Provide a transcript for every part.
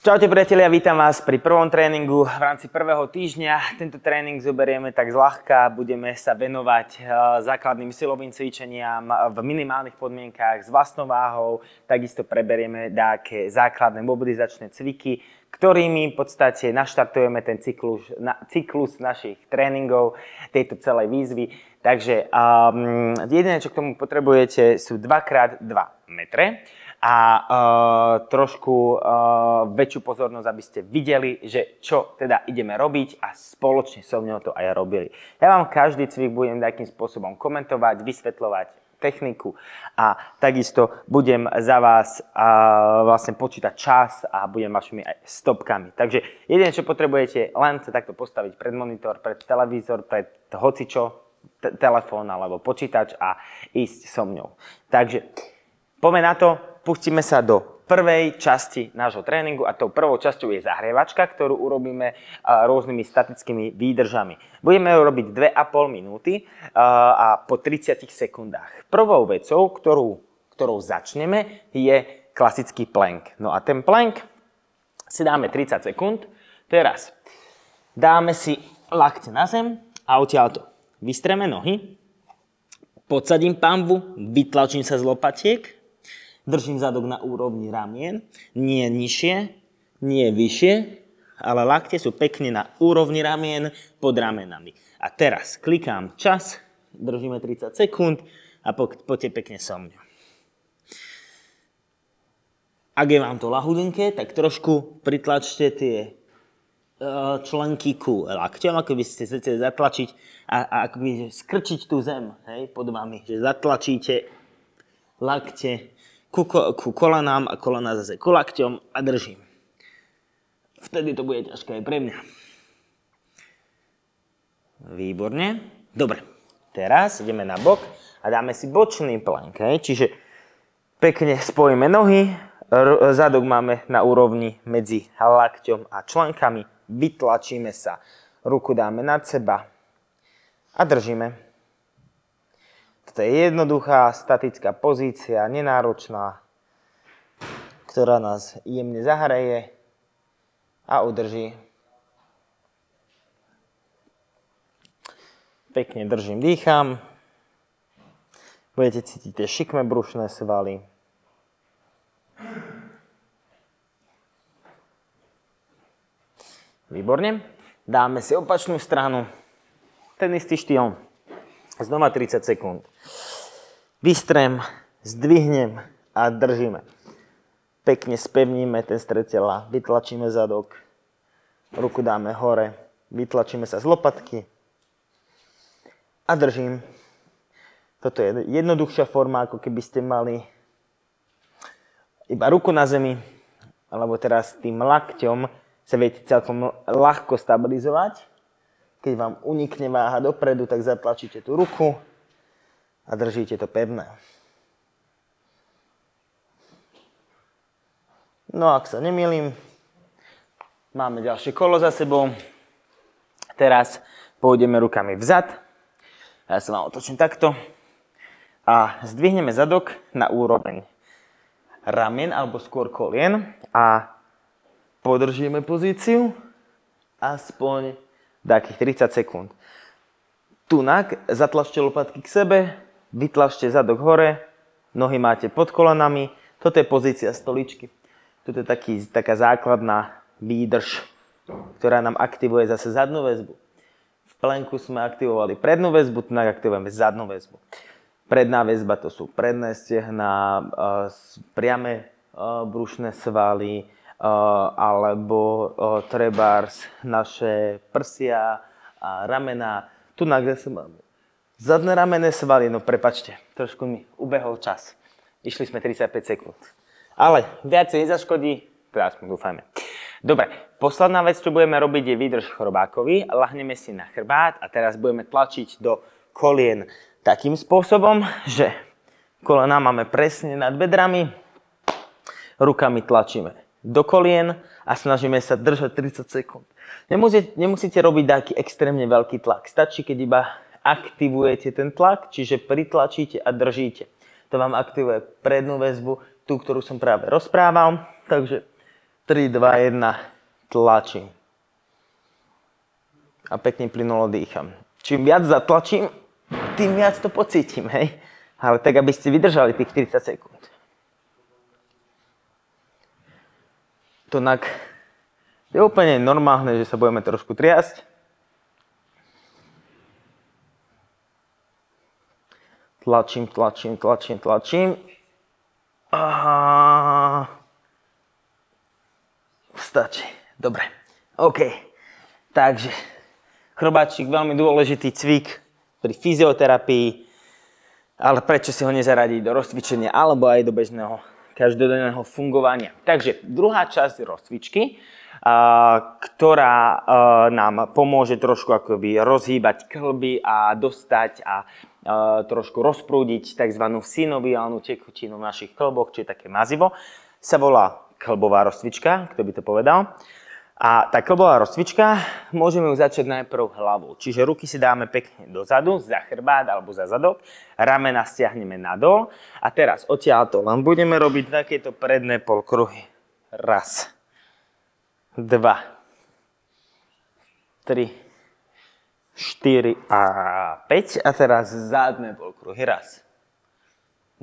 Čaute priatelia, vítam vás pri prvom tréningu v rámci prvého týždňa. Tento tréning zoberieme tak zľahka, budeme sa venovať základným silovým cvičeniam v minimálnych podmienkách s vlastnou váhou. Takisto preberieme nejaké základné mobilizačné cviky, ktorými v podstate naštartujeme ten cyklus našich tréningov, tejto celej výzvy. Takže jediné, čo k tomu potrebujete, sú 2x2 metre. A trošku väčšiu pozornosť, aby ste videli, že čo teda ideme robiť a spoločne so mnou to aj robili. Ja vám každý cvik budem takým spôsobom komentovať, vysvetľovať techniku a takisto budem za vás vlastne počítať čas a budem vašimi aj stopkami. Takže jediné, čo potrebujete, len sa takto postaviť pred monitor, pred televízor, pred hocičo, telefón alebo počítač a ísť so mňou. Takže poďme na to. Pustíme sa do prvej časti nášho tréningu a tou prvou časťou je zahrievačka, ktorú urobíme rôznymi statickými výdržami. Budeme ju robiť 2,5 minúty a po 30 sekundách. Prvou vecou, ktorou začneme, je klasický plank. No a ten plank si dáme 30 sekúnd. Teraz dáme si lakte na zem a odtiaľto vystreme nohy, podsadím panvu, vytlačím sa z lopatiek, držím zadok na úrovni ramien, nie nižšie, nie vyššie, ale lakte sú pekne na úrovni ramien pod ramenami. A teraz klikám čas, držíme 30 sekúnd a poďte pekne so mňou. Ak je vám to ľahudenké, tak trošku pritlačte tie členky ku lakťom, ako by ste chceli zatlačiť a ako by skrčiť tú zem, hej, pod vami, že zatlačíte lakte ku kolanám a kolena zase ku lakťom a držím. Vtedy to bude ťažké aj pre mňa. Výborne. Dobre, teraz ideme na bok a dáme si bočný plank. Čiže pekne spojíme nohy, zadok máme na úrovni medzi lakťom a členkami, vytlačíme sa, ruku dáme nad seba a držíme. To je jednoduchá, statická pozícia, nenáročná, ktorá nás jemne zahreje a udrží. Pekne držím, dýcham. Budete cítiť tie šikmé brušné svaly. Výborne. Dáme si opačnú stranu. Ten istý štýl. Znova 30 sekúnd. Vystrem, zdvihnem a držíme. Pekne spevníme ten stred tela, vytlačíme zadok, ruku dáme hore, vytlačíme sa z lopatky a držím. Toto je jednoduchšia forma, ako keby ste mali iba ruku na zemi, alebo teraz tým lakťom sa viete celkom ľahko stabilizovať. Keď vám unikne váha dopredu, tak zatlačíte tú ruku a držíte to pevné. No ak sa nemýlim, máme ďalšie kolo za sebou. Teraz pôjdeme rukami vzad. Ja sa vám otočím takto. A zdvihneme zadok na úroveň ramien alebo skôr kolien. A podržíme pozíciu aspoň takých 30 sekúnd. Tunak zatlačte lopatky k sebe, vytlačte zadok hore, nohy máte pod kolenami. Toto je pozícia stoličky. Toto je taká základná výdrž, ktorá nám aktivuje zase zadnú väzbu. V planku sme aktivovali prednú väzbu, tunak aktivujeme zadnú väzbu. Predná väzba to sú predné stehná, priame brušné svaly, alebo trebárs naše prsia a ramená. Tu na kde máme zadné ramenné svaly, no prepačte, trošku mi ubehol čas. Išli sme 35 sekúnd. Ale viacej nezaškodí, teda aspoň dúfajme. Dobre, posledná vec, čo budeme robiť, je výdrž chrobákový. Lahneme si na chrbát a teraz budeme tlačiť do kolien takým spôsobom, že kolená máme presne nad bedrami, rukami tlačíme do kolien a snažíme sa držať 30 sekúnd. Nemusíte robiť taký extrémne veľký tlak. Stačí, keď iba aktivujete ten tlak, čiže pritlačíte a držíte. To vám aktivuje prednú väzbu, tú, ktorú som práve rozprával. Takže 3, 2, 1, tlačím. A pekne plynulo dýcham. Čím viac zatlačím, tým viac to pocítim, hej? Ale tak, aby ste vydržali tých 40 sekúnd. To je úplne normálne, že sa budeme trošku triasť. Tlačím. Stačí. Dobre. OK. Takže chrbáčik, veľmi dôležitý cvik pri fyzioterapii, ale prečo si ho nezaradiť do rozcvičenia alebo aj do bežného každodenného fungovania. Takže druhá časť rozcvičky, ktorá nám pomôže trošku akoby rozhýbať kĺby a dostať a trošku rozprúdiť tzv. Synoviálnu tekutinu v našich kĺboch, čiže také mazivo, sa volá kĺbová rozcvička, kto by to povedal. A tá kĺbová rozcvička, môžeme ju začať najprv hlavou. Čiže ruky si dáme pekne dozadu, za chrbát alebo za zadok, ramena stiahneme nadol a teraz odtiaľto len budeme robiť takéto predné polkruhy. 1, 2, 3, 4 a 5 a teraz zadné polkruhy. 1, 2,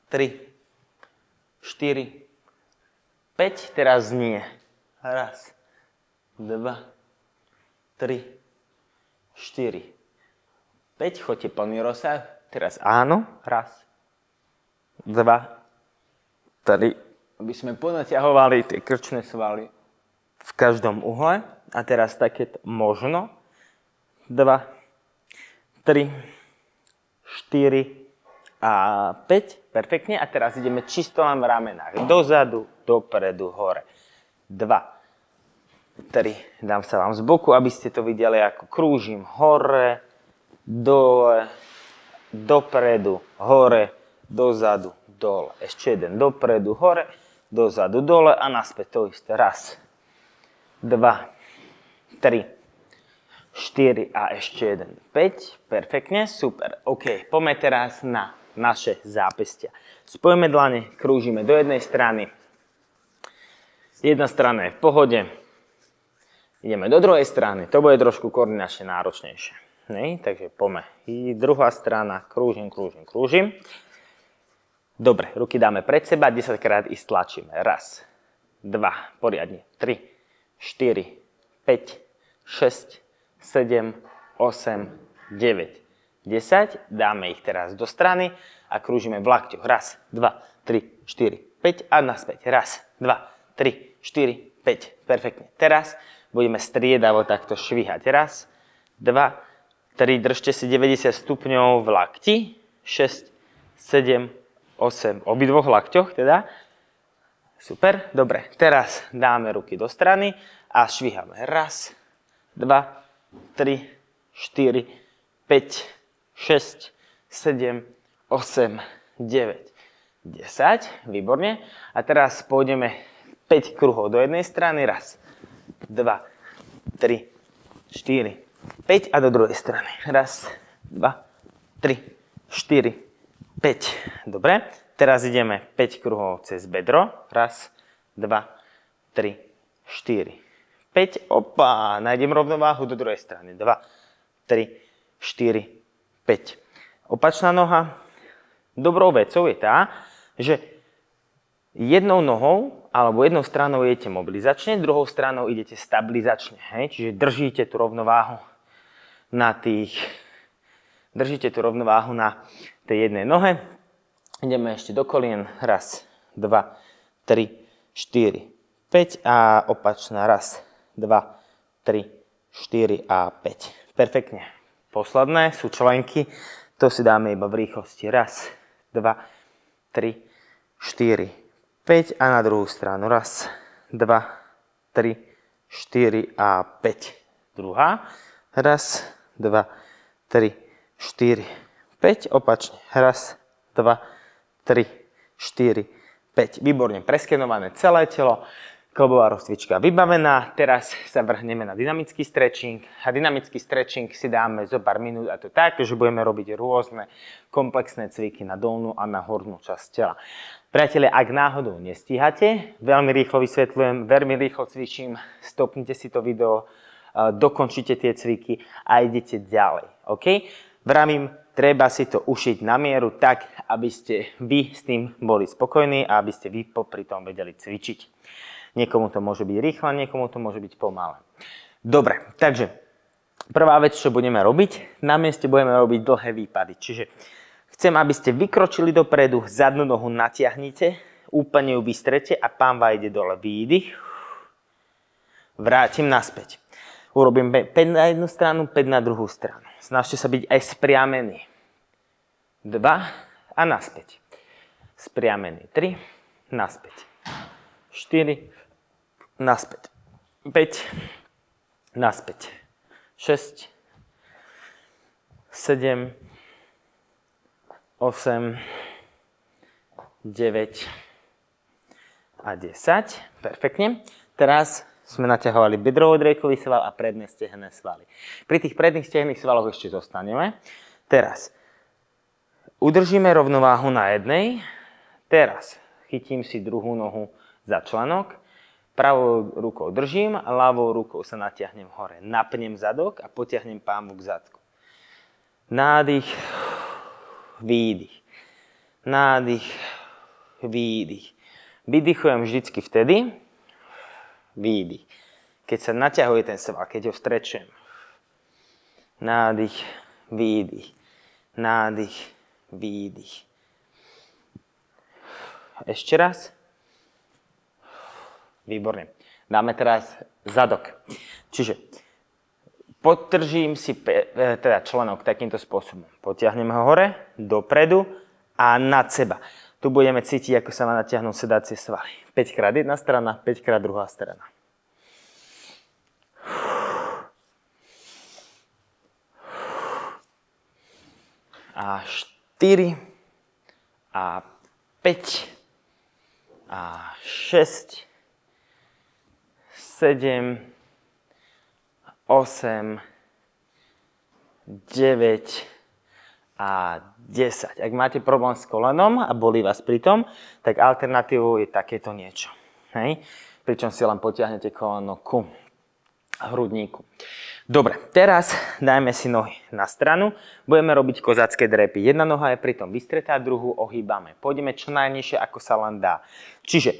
3, 4, 5, teraz nie. 1, 2, 3, 4, 5, choďte plný rozsah. Teraz áno. 1, 2, 3, aby sme ponaťahovali tie krčné svaly v každom uhle. A teraz takéto možno. 2, 3, 4, a 5, perfektne. A teraz ideme čisto len v ramenách. Dozadu, dopredu, hore. 2, 3, dám sa vám z boku, aby ste to videli, ako krúžim hore, dole, dopredu, hore, dozadu, dole. Ešte jeden, dopredu, hore, dozadu, dole a naspäť to isté. 1, 2, 3, 4 a ešte jeden. 5, perfektne, super. OK, poďme teraz na naše zápestia. Spojíme dlane, krúžime do jednej strany. Jedna strana je v pohode. Ideme do druhej strany. To bude trošku koordinačne náročnejšie. Takže poďme. I druhá strana, krúžim. Dobre, ruky dáme pred seba, 10 krát i stlačíme. 1, 2, poriadne. 3, 4, 5, 6, 7, 8, 9. 10, dáme ich teraz do strany a krúžime v lakťoch. 1, 2, 3, 4, 5 a naspäť. 1, 2, 3, 4, 5. Perfektne. Teraz budeme striedavo takto švihať. 1, 2, 3, držte si 90 stupňov v lakti. 6, 7, 8, obidvoch lakťoch teda. Super, dobre. Teraz dáme ruky do strany a švihame. 1, 2, 3, 4, 5, 6, 7, 8, 9, 10. Výborne. A teraz pôjdeme 5 kruhov do jednej strany. 1, 2, 3, 4, 5 a do druhej strany. 1, 2, 3, 4, 5. Dobre. Teraz ideme 5 kruhov cez bedro. 1, 2, 3, 4, 5. Opa, nájdem rovnováhu do druhej strany. 2, 3, 4, 5. Opačná noha. Dobrou vecou je tá, že jednou nohou alebo jednou stranou idete mobilizačne, druhou stranou idete stabilizačne. Čiže držíte tú rovnováhu na tej jednej nohe. Ideme ešte do kolien. 1, 2, 3, 4, 5 a opačná. 1, 2, 3, 4 a 5. Perfektne. Posledné sú členky, to si dáme iba v rýchlosti. 1, 2, 3, 4, 5 a na druhú stranu. 1, 2, 3, 4 a 5. Druhá. 1, 2, 3, 4, 5. Opačne. 1, 2, 3, 4, 5. Výborne preskenované celé telo. Klbová rozcvička vybavená, teraz sa vrhneme na dynamický stretching. A dynamický stretching si dáme zo pár minút a to tak, že budeme robiť rôzne komplexné cviky na dolnú a na hornú časť tela. Priatelia, ak náhodou nestíhate, veľmi rýchlo vysvetľujem, veľmi rýchlo cvičím, stopnite si to video, dokončite tie cviky a idete ďalej. OK? Vravím, treba si to ušiť na mieru tak, aby ste vy s tým boli spokojní a aby ste vy popri tom vedeli cvičiť. Niekomu to môže byť rýchle, niekomu to môže byť pomalé. Dobre, takže prvá vec, čo budeme robiť, na mieste budeme robiť dlhé výpady. Čiže chcem, aby ste vykročili dopredu, zadnú nohu natiahnite, úplne ju vystrete a pánva ide dole. Výdych, vrátim naspäť. Urobím 5 na jednu stranu, 5 na druhú stranu. Snažte sa byť aj spriamení. 2 a naspäť. Spriamení. 3, naspäť. 4, naspäť. 5, naspäť. 6, 7, 8, 9 a 10. Perfektne. Teraz sme naťahovali bedrovo-drejkový sval a predné stehné svaly. Pri tých predných stehných svaloch ešte zostaneme. Teraz udržíme rovnováhu na jednej. Teraz chytím si druhú nohu za členok. Pravou rukou držím a ľavou rukou sa natiahnem hore. Napnem zadok a potiahnem pánvu k zadku. Nádych, výdych. Nádych, výdych. Vydychujem vždycky vtedy. Výdych. Keď sa naťahuje ten sval, keď ho strečujem. Nádych, výdych. Nádych, výdych. Ešte raz. Výborne. Dáme teraz zadok. Čiže podržím si teda členok takýmto spôsobom. Potiahnem ho hore, dopredu a nad seba. Tu budeme cítiť, ako sa má natiahnuť sedacie svaly. 5 krát jedna strana, 5 krát druhá strana. A 4 a 5 a 6 7, 8, 9 a 10. Ak máte problém s kolenom a bolí vás pri tom, tak alternatívou je takéto niečo. Hej? Pričom si len potiahnete koleno ku hrudníku. Dobre, teraz dajme si nohy na stranu. Budeme robiť kozácké drepy. Jedna noha je pritom vystretá, druhú ohýbame. Pôjdeme čo najnižšie, ako sa len dá. Čiže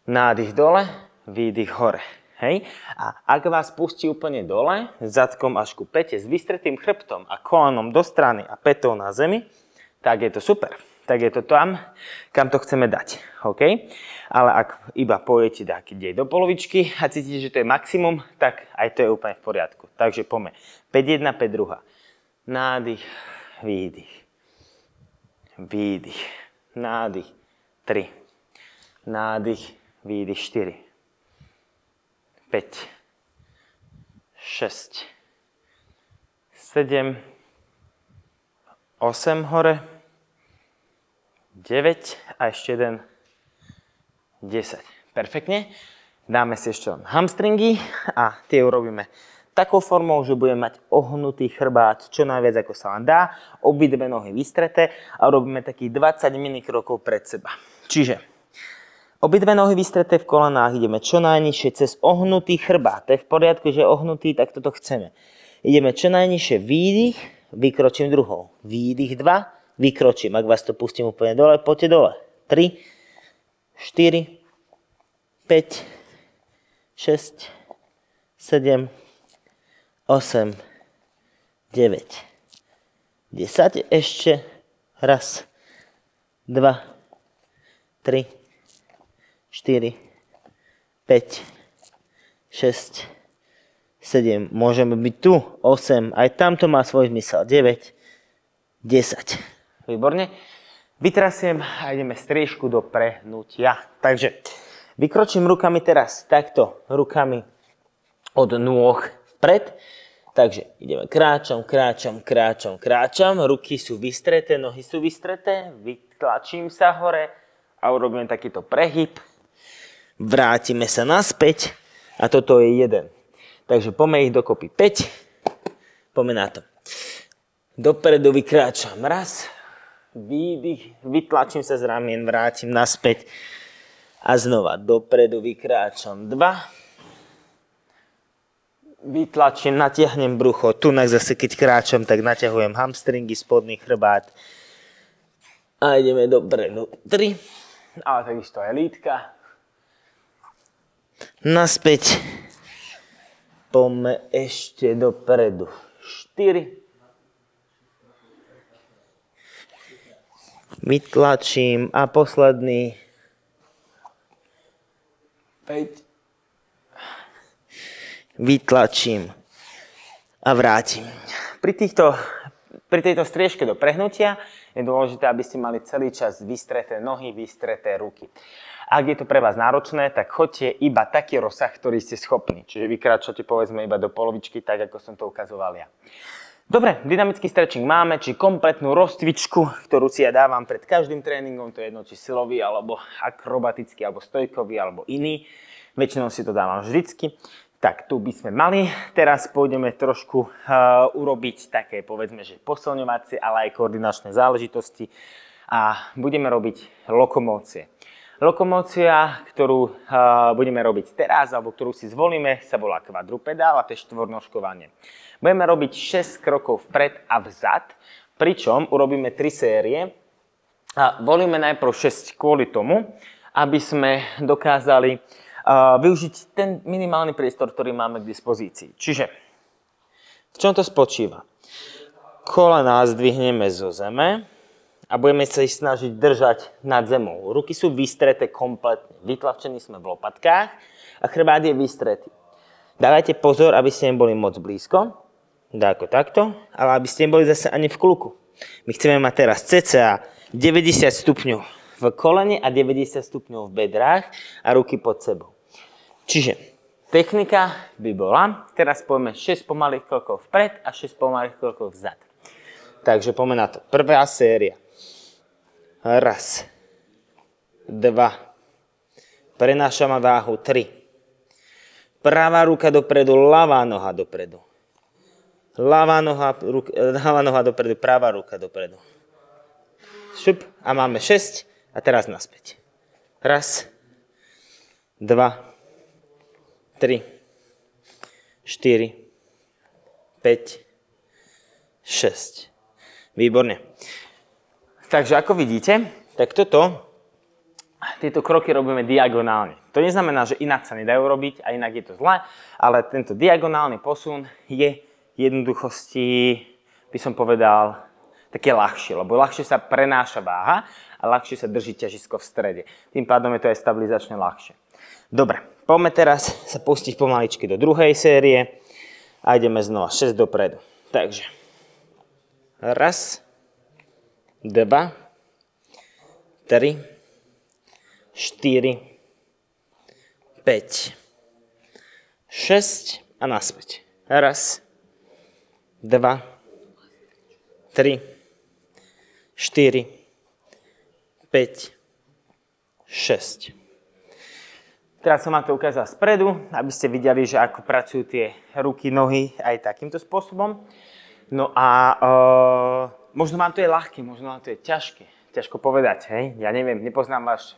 nádych dole, výdych hore. Hej. A ak vás pustí úplne dole, zadkom až ku pete, s vystretým chrbtom a kolenom do strany a petou na zemi, tak je to super. Tak je to tam, kam to chceme dať. OK? Ale ak iba pôjdete do polovičky a cítite, že to je maximum, tak aj to je úplne v poriadku. Takže poďme. 5-1, 5-2. Nádych, výdych. Výdych. Nádych. 3. Nádych, výdych. 4. 5, 6, 7, 8 hore, 9 a ešte jeden, 10. Perfektne. Dáme si ešte hamstringy a tie urobíme takou formou, že budeme mať ohnutý chrbát čo najviac ako sa len dá, obidve nohy vystreté a robíme takých 20 minikrokov pred seba. Čiže obidve nohy vystreté v kolenách, ideme čo najnižšie cez ohnutý chrbát. To je v poriadku, že je ohnutý, tak toto chceme. Ideme čo najnižšie, výdych, vykročím druhou. Výdych 2, vykročím. Ak vás to pustím úplne dole, poďte dole. 3, 4, 5, 6, 7, 8, 9, 10. Ešte raz, 2, 3, 4, 5, 6, 7. Môžeme byť tu. 8. Aj tamto má svoj zmysel. 9, 10. Výborne. Vytrasiem a ideme striežku do prehnutia. Takže vykročím rukami teraz takto. Rukami od nôh vpred. Takže ideme kráčam, kráčam, kráčam, kráčam. Ruky sú vystreté, nohy sú vystreté. Vytlačím sa hore a urobím takýto prehyb. vrátime sa naspäť a toto je 1. Takže poďme ich dokopy 5, poďme na to. Dopredu vykráčam, raz, výdych, vytlačím sa z ramien, vrátim naspäť a znova dopredu vykráčam 2, vytlačím, natiahnem brucho, tunak zase keď kráčam, tak naťahujem hamstringy, spodný chrbát a ideme dopredu 3, ale takisto aj lítka, naspäť, poďme ešte dopredu 4, vytlačím a posledný 5, vytlačím a vrátim. Pri tejto striežke do prehnutia je dôležité, aby ste mali celý čas vystreté nohy, vystreté ruky. Ak je to pre vás náročné, tak choďte iba taký rozsah, ktorý ste schopní. Čiže vykráčate povedzme iba do polovičky, tak ako som to ukazoval ja. Dobre, dynamický stretching máme, či kompletnú rozcvičku, ktorú si ja dávam pred každým tréningom, to je jedno, či silový, alebo akrobatický, alebo stojkový, alebo iný. Väčšinou si to dávam vždycky. Tak, tu by sme mali. Teraz pôjdeme trošku urobiť také, povedzme, že posilňovacie, ale aj koordinačné záležitosti a budeme robiť lokomócie. Lokomócia, ktorú budeme robiť teraz, alebo ktorú si zvolíme, sa volá kvadrupedál a to je štvornožkovanie. Budeme robiť 6 krokov vpred a vzad, pričom urobíme 3 série a volíme najprv 6 kvôli tomu, aby sme dokázali využiť ten minimálny priestor, ktorý máme k dispozícii. Čiže, v čom to spočíva? Kolená zdvihneme zo zeme a budeme sa ich snažiť držať nad zemou. Ruky sú vystreté kompletne. Vytlačení sme v lopatkách a chrbát je vystretý. Dávajte pozor, aby ste neboli moc blízko, ako takto, ale aby ste neboli zase ani v kluku. My chceme mať teraz cca 90 stupňov v kolene a 90 stupňov v bedrách a ruky pod sebou. Čiže technika by bola, teraz poďme 6 pomalých krokov vpred a 6 pomalých krokov vzad. Takže poďme na to. Prvá séria. Raz, 2, prenášame váhu 3. Pravá ruka dopredu, ľavá noha dopredu. Ľavá noha dopredu, pravá ruka dopredu. Šup a máme 6 a teraz naspäť. Raz, 2, 3, 4, 5, 6. Výborne. Takže ako vidíte, tak tieto kroky robíme diagonálne. To neznamená, že inak sa nedajú robiť a inak je to zlé, ale tento diagonálny posun je jednoduchosti, by som povedal, také ľahšie, lebo ľahšie sa prenáša váha a ľahšie sa drží ťažisko v strede. Tým pádom je to aj stabilizačne ľahšie. Dobre, poďme teraz sa pustiť pomaličky do druhej série a ideme znova 6 dopredu. Takže, raz, 2, 3, 4, 5, 6 a naspäť. Raz, 2, 3, 4, 5, 6. Teraz som vám to ukázal spredu, aby ste videli, že ako pracujú tie ruky, nohy aj takýmto spôsobom. No a možno vám to je ľahké, možno vám to je ťažké. Ťažko povedať, hej? Ja neviem, nepoznám váš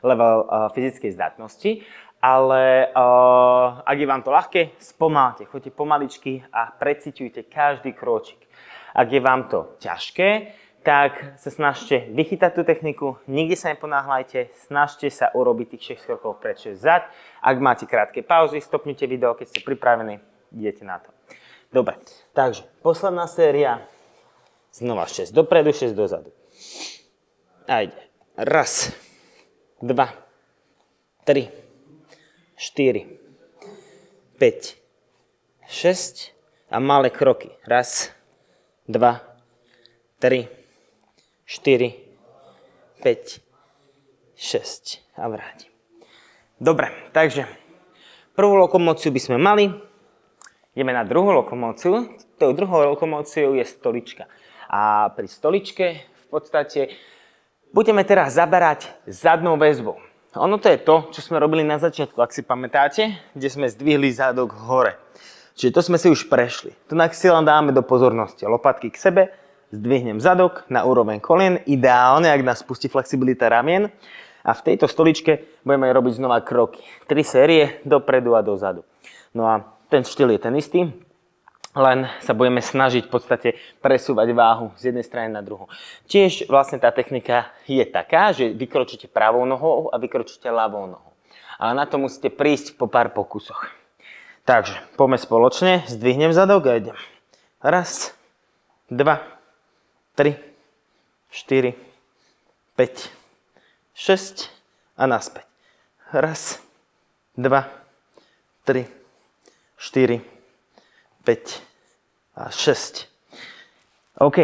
level fyzickej zdatnosti, ale ak je vám to ľahké, spomalte, choďte pomaličky a preciťujte každý kročík. Ak je vám to ťažké, tak sa snažte vychytať tú techniku, nikde sa neponáhľajte, snažte sa urobiť tých 6 krokov vpred, 6 vzad. Ak máte krátke pauzy, stopnite video, keď ste pripravení, idete na to. Dobre, takže posledná séria, znova 6 dopredu, 6 dozadu. A ide. Raz, 2, 3, 4, 5, 6 a malé kroky. Raz, 2, 3, 4, 5, 6 a vrátim. Dobre, takže prvú lokomóciu by sme mali. Ideme na druhú lokomóciu. Tou druhou lokomóciou je stolička. A pri stoličke v podstate budeme teraz zaberať zadnou väzbou. Ono to je to, čo sme robili na začiatku, ak si pamätáte, kde sme zdvihli zadok hore. Čiže to sme si už prešli. Tu si len dáme do pozornosti lopatky k sebe, zdvihnem zadok na úroveň kolien, ideálne, ak nás pustí flexibilita ramien. A v tejto stoličke budeme robiť znova kroky. 3 série dopredu a dozadu. No a ten štýl je ten istý, len sa budeme snažiť v podstate presúvať váhu z jednej strany na druhú. Tiež vlastne tá technika je taká, že vykročíte pravou nohou a vykročíte ľavou nohou. Ale na to musíte prísť po pár pokusoch. Takže poďme spoločne, zdvihnem zadok a idem. 1, 2, 3, 4, 5, 6 a naspäť. 1, 2, 3, 4, 5 a 6. OK,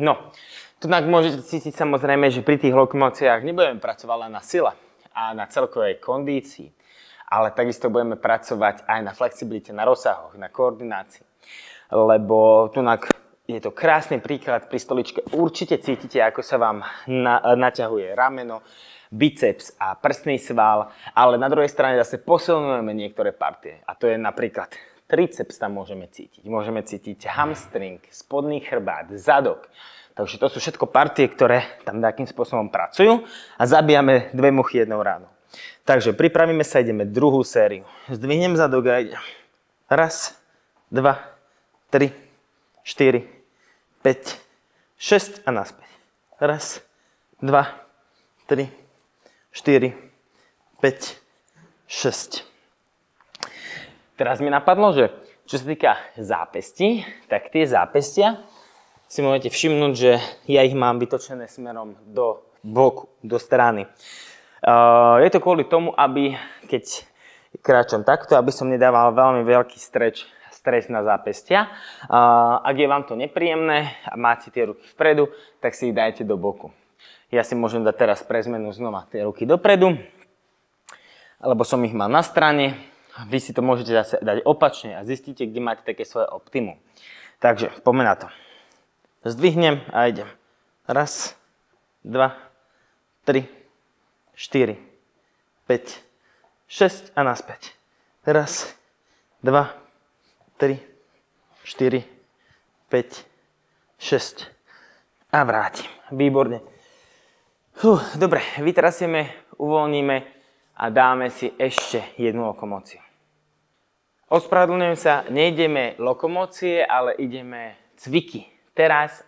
no. Tu môžete cítiť samozrejme, že pri tých lokomóciách nebudeme pracovať len na sile a na celkovej kondícii, ale takisto budeme pracovať aj na flexibilite, na rozsahoch, na koordinácii. Lebo tu je to krásny príklad pri stoličke. Určite cítite, ako sa vám naťahuje rameno, biceps a prsný sval, ale na druhej strane zase posilňujeme niektoré partie. A to je napríklad triceps tam môžeme cítiť. Môžeme cítiť hamstring, spodný chrbát, zadok. Takže to sú všetko partie, ktoré tam nejakým spôsobom pracujú a zabíjame 2 muchy jednou ránou. Takže pripravíme sa, ideme druhú sériu. Zdvihnem zadok a idem. 1, 2, 3, 4, 5, 6 a naspäť. 1, 2, 3, 4, 5, 6. Teraz mi napadlo, že čo sa týka zápestí, tak tie zápestia si môžete všimnúť, že ja ich mám vytočené smerom do boku, do strany. Je to kvôli tomu, aby keď kráčam takto, aby som nedával veľmi veľký stres na zápestia. Ak je vám to nepríjemné a máte tie ruky vpredu, tak si ich dajte do boku. Ja si môžem dať teraz pre zmenu znova tie ruky dopredu, lebo som ich mal na strane. Vy si to môžete zase dať opačne a zistíte, kde máte také svoje optimum. Takže poďme na to. Zdvihnem a idem. 1, 2, 3, 4, 5, 6 a naspäť. 1, 2, 3, 4, 5, 6 a vrátim. Výborne. Dobre, vytrasieme, uvoľníme a dáme si ešte jednu lokomóciu. Ospravedlňujem sa, nejdeme lokomócie, ale ideme cviky. Teraz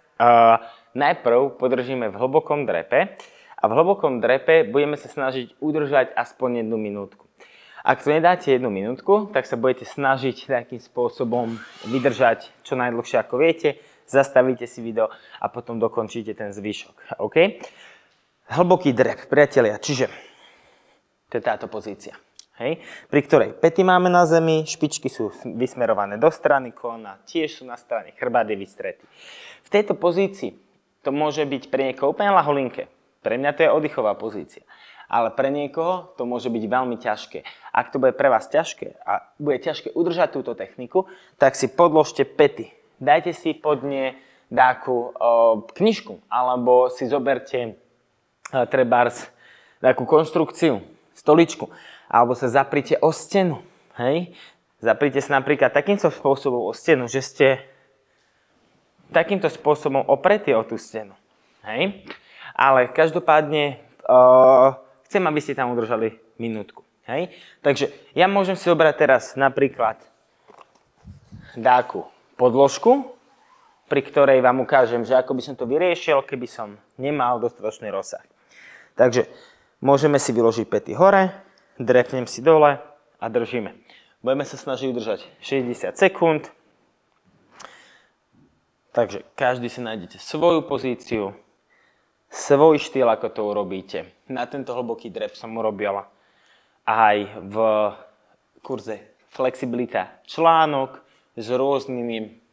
najprv podržíme v hlbokom drepe a v hlbokom drepe budeme sa snažiť udržať aspoň 1 minútku. Ak to nedáte 1 minútku, tak sa budete snažiť takým spôsobom vydržať čo najdlhšie ako viete, zastavíte si video a potom dokončíte ten zvyšok. OK? Hlboký drep, priatelia, čiže to je táto pozícia, hej? Pri ktorej päty máme na zemi, špičky sú vysmerované do strany kolena, tiež sú na strane, chrbát je vystretý. V tejto pozícii to môže byť pre niekoho úplne ľaholinké. Pre mňa to je oddychová pozícia. Ale pre niekoho to môže byť veľmi ťažké. Ak to bude pre vás ťažké a bude ťažké udržať túto techniku, tak si podložte päty. Dajte si pod ne dáku knižku, alebo si zoberte trebárs takú konštrukciu, stoličku, alebo sa zaprite o stenu, hej? Zaprite sa napríklad takýmto spôsobom o stenu, že ste takýmto spôsobom opretí o tú stenu, hej? Ale každopádne chcem, aby ste tam udržali minútku, hej? Takže ja môžem si zobrať teraz napríklad dáku podložku, pri ktorej vám ukážem, že ako by som to vyriešil, keby som nemal dostatočný rozsah. Takže môžeme si vyložiť päty hore, drepnem si dole a držíme. Budeme sa snažiť udržať 60 sekúnd. Takže každý si nájdete svoju pozíciu, svoj štýl, ako to urobíte. Na tento hlboký drep som urobil aj v kurze Flexibilita článok s rôznymi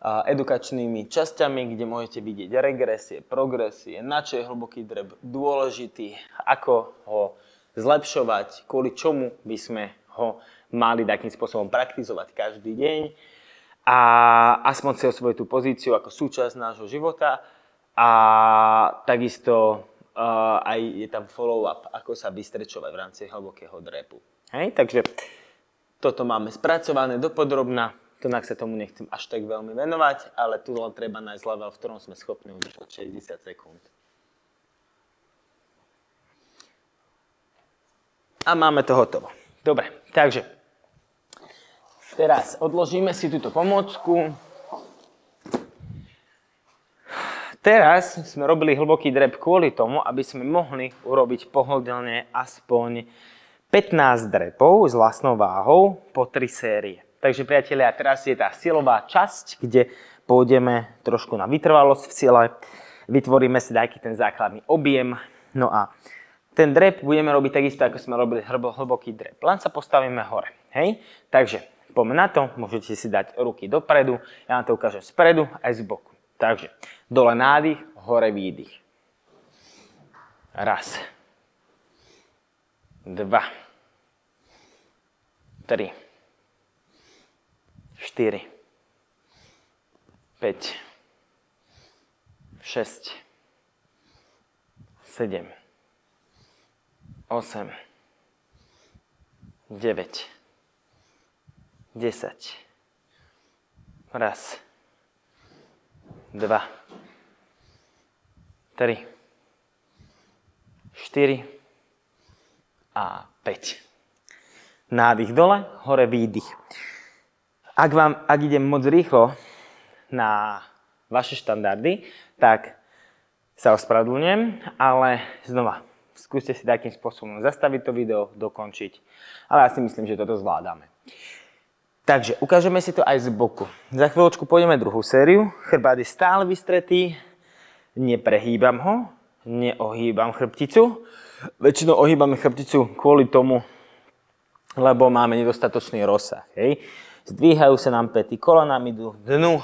edukačnými časťami, kde môžete vidieť regresie, progresie, na čo je hlboký drep dôležitý, ako ho zlepšovať, kvôli čomu by sme ho mali takým spôsobom praktizovať každý deň a aspoň si osvojiť tú pozíciu ako súčasť nášho života a takisto aj je tam follow-up, ako sa vystrečovať v rámci hlbokého drepu. Hej, takže toto máme spracované dopodrobna, tak sa tomu nechcem až tak veľmi venovať, ale tu len treba nájsť level, v ktorom sme schopní udržať 60 sekúnd. A máme to hotovo. Dobre, takže teraz odložíme si túto pomôcku. Teraz sme robili hlboký drep kvôli tomu, aby sme mohli urobiť pohodlne aspoň 15 drepov s vlastnou váhou po 3 série. Takže priatelia, teraz je tá silová časť, kde pôjdeme trošku na vytrvalosť v sile, vytvoríme si taký ten základný objem, no a ten drep budeme robiť takisto, ako sme robili hlboký drep. Len sa postavíme hore, hej? Takže poďme na to, môžete si dať ruky dopredu, ja vám to ukážem spredu aj z boku. Takže dole nádych, hore výdych. Raz. 2. 3. 4. 5. 6. 7. 8. 9. 10. Raz. 2, 3, 4 a 5. Nádych dole, hore výdych. Ak idem moc rýchlo na vaše štandardy, tak sa ospravedlňujem, ale znova, skúste si takým spôsobom zastaviť to video, dokončiť. Ale ja si myslím, že toto zvládame. Takže ukážeme si to aj z boku. Za chvíľočku pôjdeme druhú sériu. Chrbát je stále vystretý. Neprehýbam ho. Neohýbam chrbticu. Väčšinou ohýbame chrbticu kvôli tomu, lebo máme nedostatočný rozsah. Hej. Zdvíhajú sa nám päty, kolenám idú dnu,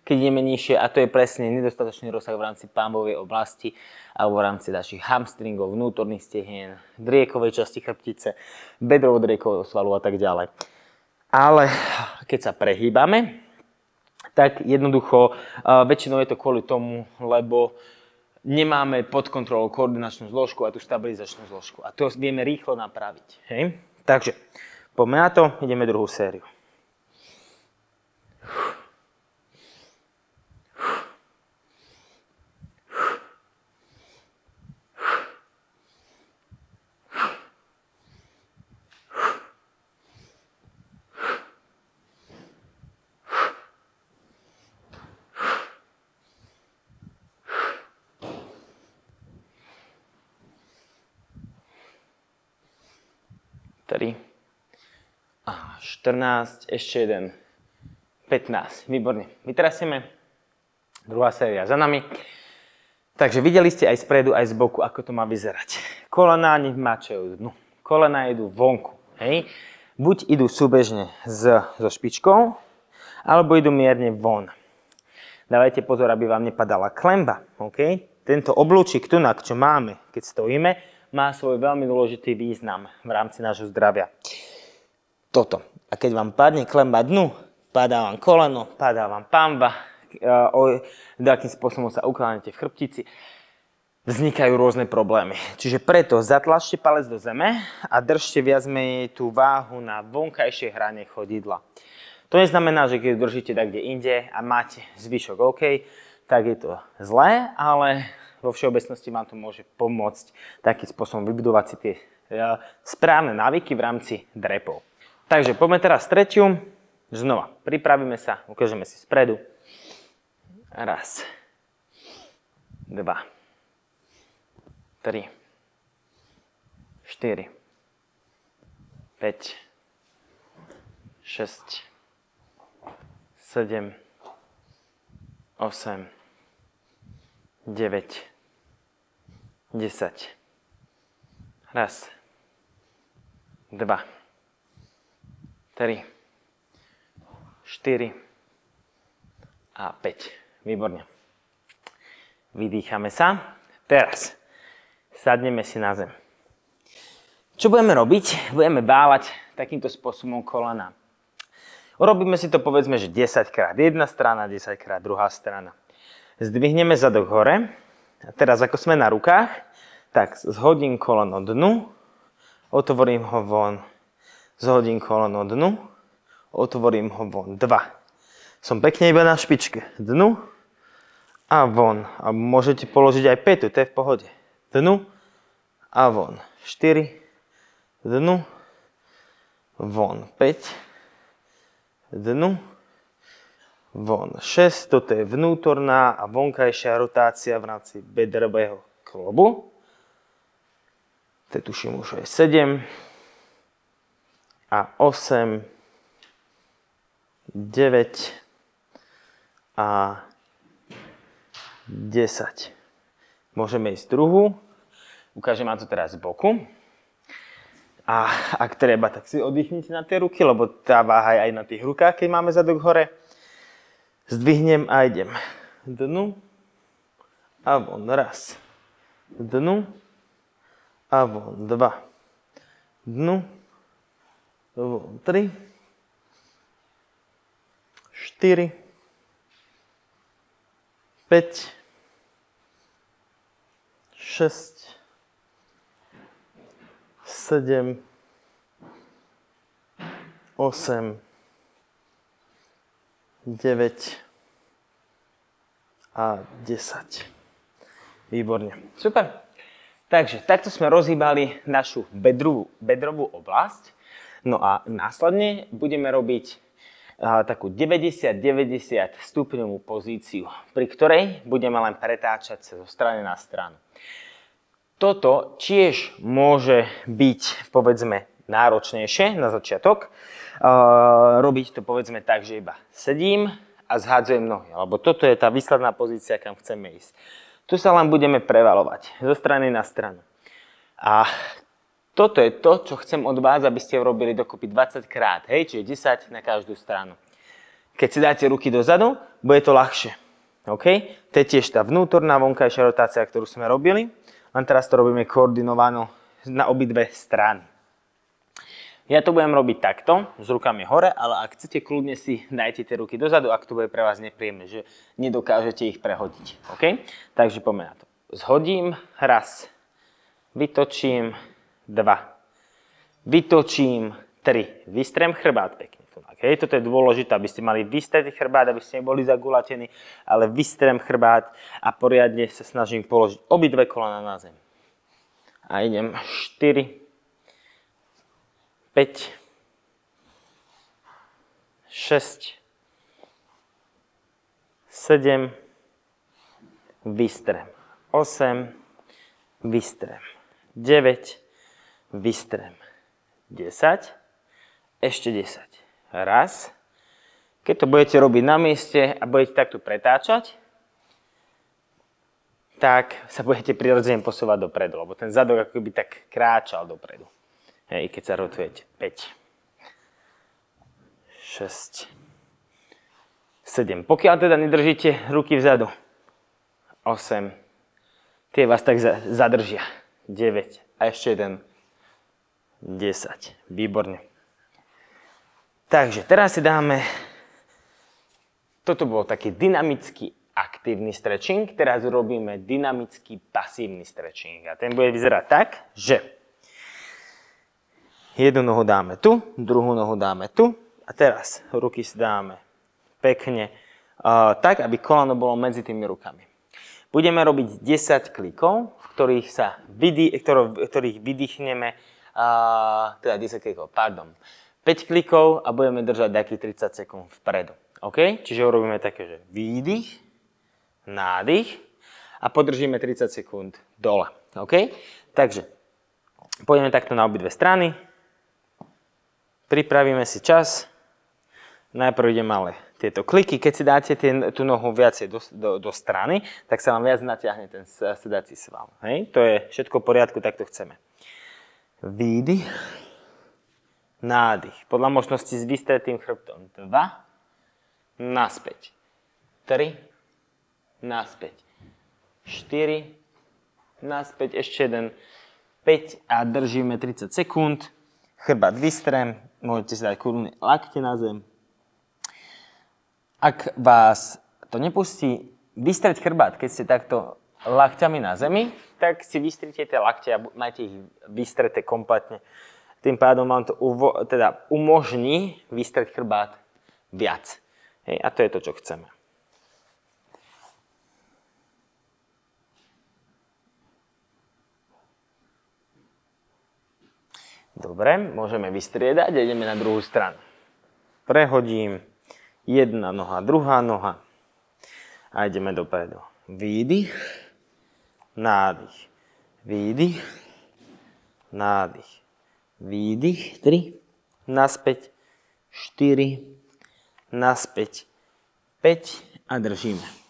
keď ideme nižšie, a to je presne nedostatočný rozsah v rámci pánvovej oblasti alebo v rámci našich hamstringov, vnútorných stehien, driekovej časti chrbtice, bedrovo-driekového svalu a tak ďalej. Ale keď sa prehýbame, tak jednoducho väčšinou je to kvôli tomu, lebo nemáme pod kontrolou koordinačnú zložku a tú stabilizačnú zložku. A to vieme rýchlo napraviť. Hej? Takže poďme na to, ideme druhú sériu. A 14, ešte jeden, 15, výborne. Vytrasieme, druhá séria za nami. Takže videli ste aj spredu, aj z boku, ako to má vyzerať. Kolená nemáčajú dnu, kolená idú vonku, hej. Buď idú súbežne so špičkou, alebo idú mierne von. Dávajte pozor, aby vám nepadala klemba, OK? Tento oblúčik tunak, čo máme, keď stojíme, má svoj veľmi dôležitý význam v rámci nášho zdravia. Toto. A keď vám padne klemba dnu, padá vám koleno, padá vám pánva, akým spôsobom sa ukláňate v chrbtici, vznikajú rôzne problémy. Čiže preto zatlačte palec do zeme a držte viac menej tú váhu na vonkajšej hrane chodidla. To neznamená, že keď držíte tak kde inde a máte zvyšok OK, tak je to zlé, ale vo všeobecnosti vám to môže pomôcť takým spôsobom vybudovať si tie správne návyky v rámci drepov. Takže poďme teraz tretiu. Znova, pripravíme sa, ukážeme si spredu. Raz, 2, 3, 4, 5, 6, 7, 8, 9, 10. Raz, 2, 3, 4 a 5. Výborne. Vydýchame sa. Teraz sadneme si na zem. Čo budeme robiť? Budeme váľať takýmto spôsobom kolena. Urobíme si to povedzme, že 10 krát jedna strana, 10 krát druhá strana. Zdvihneme zadok hore. A teraz ako sme na rukách, Tak, zhodím koleno dnu, otvorím ho von. Zhodím koleno dnu, otvorím ho von. 2. Som pekne iba na špičke. Dnu a von. A môžete položiť aj pätu, to je v pohode. Dnu a von. 4. Dnu, von. 5. Dnu, von. 6. Toto je vnútorná a vonkajšia rotácia v rámci bedrového klobu. To je, tuším, už je 7 a 8, 9 a 10. Môžeme ísť druhú. Ukážem vám to teraz z boku. A ak treba, tak si oddychnite na tie ruky, lebo tá váha je aj na tých rukách, keď máme zadok hore. Zdvihnem a idem. Dnu a von. Raz. Dnu a von. 2. Dnu. Von. 3. 4. 5. 6. 7. 8. 9. A 10. Výborne. Super. Takže takto sme rozhýbali našu bedrovú oblasť. No a následne budeme robiť takú 90-90 stupňovú pozíciu, pri ktorej budeme len pretáčať sa zo strany na stranu. Toto tiež môže byť, povedzme, náročnejšie na začiatok. Robiť to, povedzme, tak, že iba sedím a zhádzujem nohy, lebo toto je tá výsledná pozícia, kam chceme ísť. Tu sa len budeme prevalovať zo strany na stranu. A toto je to, čo chcem od vás, aby ste robili dokopy 20 krát, hej, čiže 10 na každú stranu. Keď si dáte ruky dozadu, bude to ľahšie. OK? To je tiež tá vnútorná vonkajšia rotácia, ktorú sme robili, len teraz to robíme koordinovano na obidve strany. Ja to budem robiť takto, s rukami hore, ale ak chcete, kľudne si dajte tie ruky dozadu, ak to bude pre vás nepríjemné, že nedokážete ich prehodiť. OK? Takže poďme na to. Zhodím, raz, vytočím, 2, vytočím, 3, vystrem chrbát pekne. Okay? Toto je dôležité, aby ste mali vystretý chrbát, aby ste neboli zagulatení, ale vystrem chrbát a poriadne sa snažím položiť obidve kolena na zem. A idem 4, 5, 6, 7, vystrem, 8, vystrem, 9, vystrem, 10, ešte 10. Raz. Keď to budete robiť na mieste a budete takto pretáčať, tak sa budete prirodzene posúvať dopredu, lebo ten zadok ako by tak kráčal dopredu. Hej, keď sa rotujete. 5, 6, 7. Pokiaľ teda nedržíte ruky vzadu. 8. Tie vás tak zadržia. 9. A ešte jeden. 10. Výborne. Takže teraz si dáme... Toto bol taký dynamický aktívny stretching. Teraz urobíme dynamický pasívny stretching. A ten bude vyzerať tak, že jednu nohu dáme tu, druhú nohu dáme tu a teraz ruky si dáme pekne tak, aby koleno bolo medzi tými rukami. Budeme robiť 10 klikov, v ktorých vydýchneme, teda 10 klikov, pardon, 5 klikov a budeme držať takých 30 sekúnd vpredu. OK? Čiže urobíme také, že výdych, nádych a podržíme 30 sekúnd dole. OK? Takže pôjdeme takto na obidve strany. Pripravíme si čas. Najprv ideme ale tieto kliky. Keď si dáte tú nohu viacej do strany, tak sa vám viac natiahne ten sedací sval. Hej? To je všetko v poriadku, tak to chceme. Výdych, nádych. Podľa možnosti s vystretým chrbtom. 2, naspäť. 3, naspäť. 4, naspäť. Ešte jeden. 5 a držíme 30 sekúnd. Chrbát vystrem. Môžete si dať kľudne lakte na zem. Ak vás to nepustí, vystreť chrbát, keď ste takto lakťami na zemi, tak si vystrite tie lakte a majte ich vystreté kompletne. Tým pádom vám to umožní vystreť chrbát viac. Hej, a to je to, čo chceme. Dobre, môžeme vystriedať a ideme na druhú stranu. Prehodím jedna noha, druhá noha a ideme dopredu. Výdych, nádych, výdych, nádych, výdych, 3, naspäť, 4, naspäť, 5 a držíme.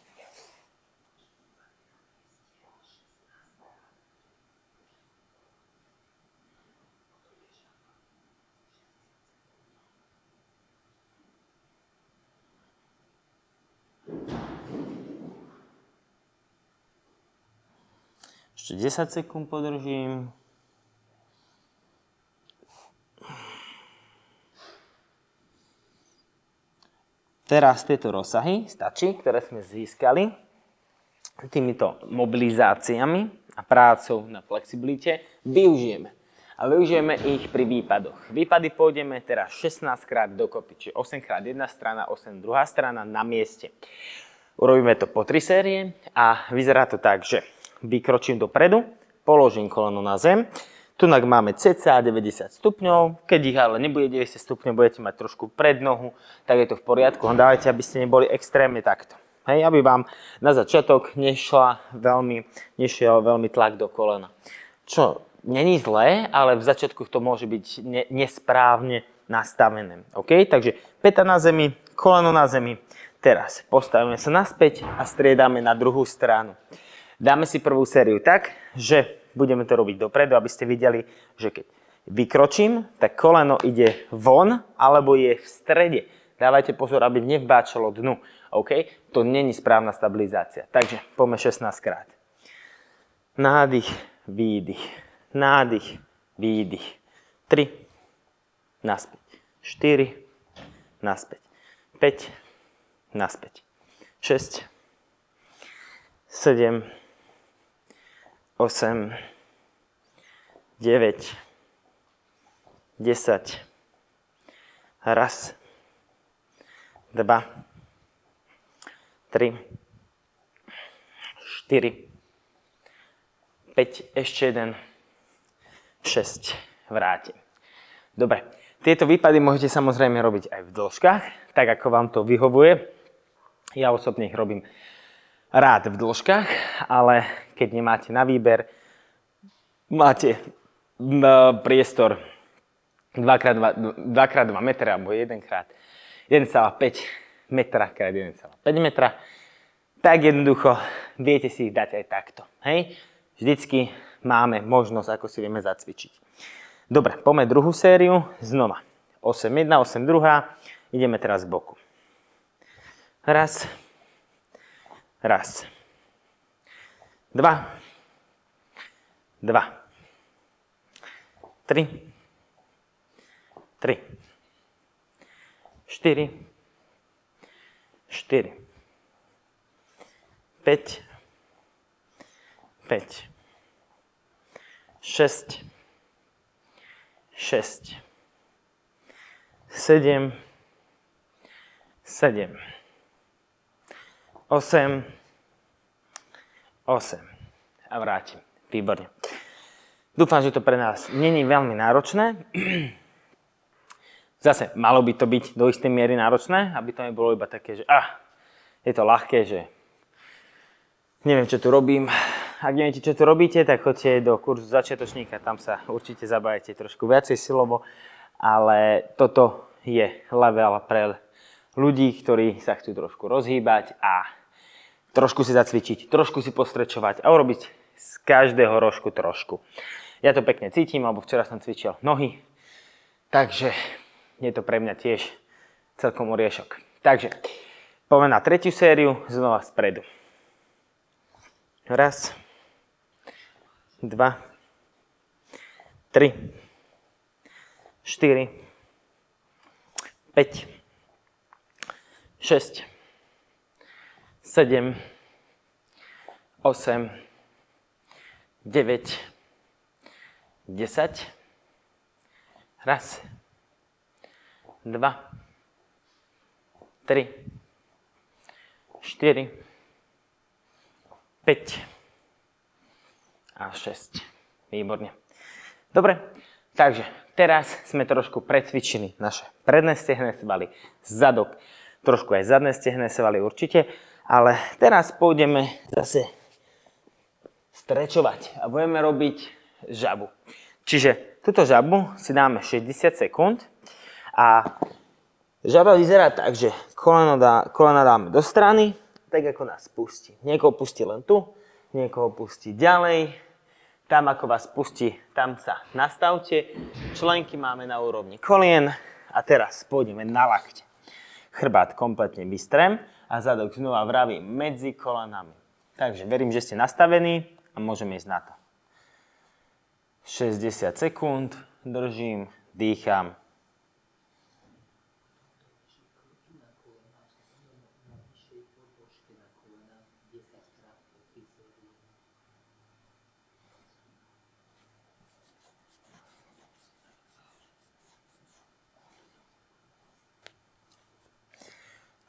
Ešte 10 sekúnd podržím. Teraz tieto rozsahy stačí, ktoré sme získali týmito mobilizáciami a prácou na flexibilite, využijeme. A využijeme ich pri výpadoch. Výpady pôjdeme teraz 16 krát dokopy, čiže 8 krát jedna strana, 8 druhá strana na mieste. Urobíme to po 3 série a vyzerá to tak, že vykročím dopredu, položím koleno na zem. Tunak máme cca 90 stupňov, keď ich ale nebude 90 stupňov, budete mať trošku pred nohu, tak je to v poriadku. Dávajte, aby ste neboli extrémne takto. Hej, aby vám na začiatok nešiel veľmi tlak do kolena. Čo není zlé, ale v začiatku to môže byť nesprávne nastavené. OK? Takže päta na zemi, koleno na zemi. Teraz postavíme sa naspäť a striedame na druhú stranu. Dáme si prvú sériu tak, že budeme to robiť dopredu, aby ste videli, že keď vykročím, tak koleno ide von alebo je v strede. Dávajte pozor, aby nevbáčalo dnu. OK? To není správna stabilizácia. Takže poďme 16 krát. Nádych, výdych. Nádych, výdych. 3, naspäť. 4, naspäť. 5, naspäť. 6, 7, 8, 9, 10, raz, 2, 3, 4, 5, ešte jeden, 6, vrátim. Dobre, tieto výpady môžete samozrejme robiť aj v dĺžkach, tak ako vám to vyhovuje. Ja osobne ich robím rád v dĺžkach, ale keď nemáte na výber, máte priestor 2x2 metra alebo 1x1,5 metra x 1,5 metra, tak jednoducho viete si ich dať aj takto. Hej? Vždycky máme možnosť, ako si vieme zacvičiť. Dobre, poďme druhú sériu. Znova. 8-1, 8-2. Ideme teraz z boku. Raz. Raz. 2. 2. 3. 3. 4. 4. 5. 5. 6. 6. 7. 7. 8. 8. A vrátim. Výborne. Dúfam, že to pre nás není veľmi náročné. Zase, malo by to byť do istej miery náročné, aby to nebolo iba také, že je to ľahké, že neviem, čo tu robím. Ak neviete, čo tu robíte, tak choďte do kurzu začiatočníka, tam sa určite zabavite trošku viacej silovo, ale toto je level pre ľudí, ktorí sa chcú trošku rozhýbať a trošku si zacvičiť, trošku si postrečovať a urobiť z každého rožku trošku. Ja to pekne cítim, alebo včera som cvičil nohy, takže je to pre mňa tiež celkom oriešok. Takže poďme na tretiu sériu, znova spredu. Raz, 2, 3, 4, 5, 6, 7, 8, 9, 10. Raz, 2, 3, 4, 5 a 6. Výborne. Dobre, takže teraz sme trošku precvičili naše predné stehné svaly, zadok, trošku aj zadné stehné svaly určite, ale teraz pôjdeme zase strečovať a budeme robiť žabu. Čiže túto žabu si dáme 60 sekúnd a žaba vyzerá tak, že kolena dáme do strany, tak ako nás pustí. Niekoho pustí len tu, niekoho pustí ďalej. Tam, ako vás pustí, tam sa nastavte. Členky máme na úrovni kolien a teraz pôjdeme na lakte. Chrbát kompletne vystrem a zadok znova vraví medzi kolenami. Takže verím, že ste nastavení a môžeme ísť na to. 60 sekúnd, držím, dýcham.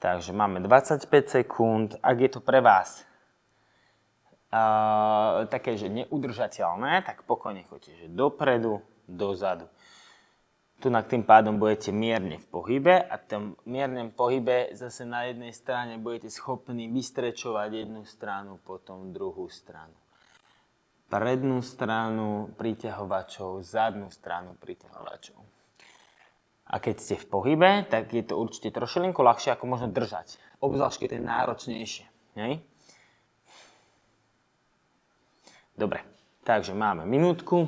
Takže máme 25 sekúnd. Ak je to pre vás také, že neudržateľné, tak pokojne choďte, že dopredu, dozadu. Tu tým pádom budete mierne v pohybe a v tom miernem pohybe zase na jednej strane budete schopní vystrečovať jednu stranu, potom druhú stranu. Prednú stranu priťahovačov, zadnú stranu priťahovačov. A keď ste v pohybe, tak je to určite trošilinku ľahšie, ako možno držať. Obzvlášť, keď to je náročnejšie. Hej? Dobre, takže máme minútku.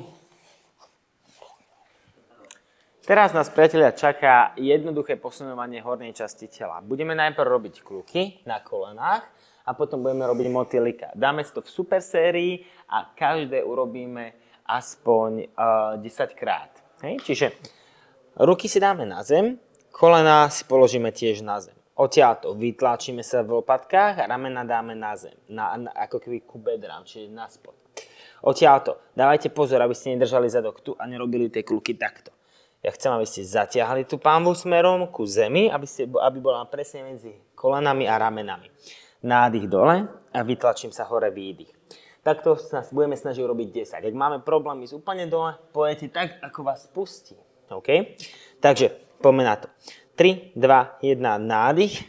Teraz nás, priatelia, čaká jednoduché posunovanie hornej časti tela. Budeme najprv robiť kluky na kolenách a potom budeme robiť motýlika. Dáme si to v super sérii a každé urobíme aspoň 10 krát. Hej? Čiže ruky si dáme na zem, kolená si položíme tiež na zem. Odtiaľto vytlačíme sa v lopatkách a ramena dáme na zem, ako keby ku bedrám, čiže na spod. Odtiaľto dávajte pozor, aby ste nedržali zadok tu a nerobili tie kluky takto. Ja chcem, aby ste zatiahli tú pánvu smerom ku zemi, aby bola presne medzi kolenami a ramenami. Nádych dole a vytlačím sa hore, výdych. Takto sa budeme snažiť urobiť 10. Ak máme problém ísť úplne dole, pojete tak, ako vás pustí. OK? Takže poďme na to. 3, 2, 1, nádych,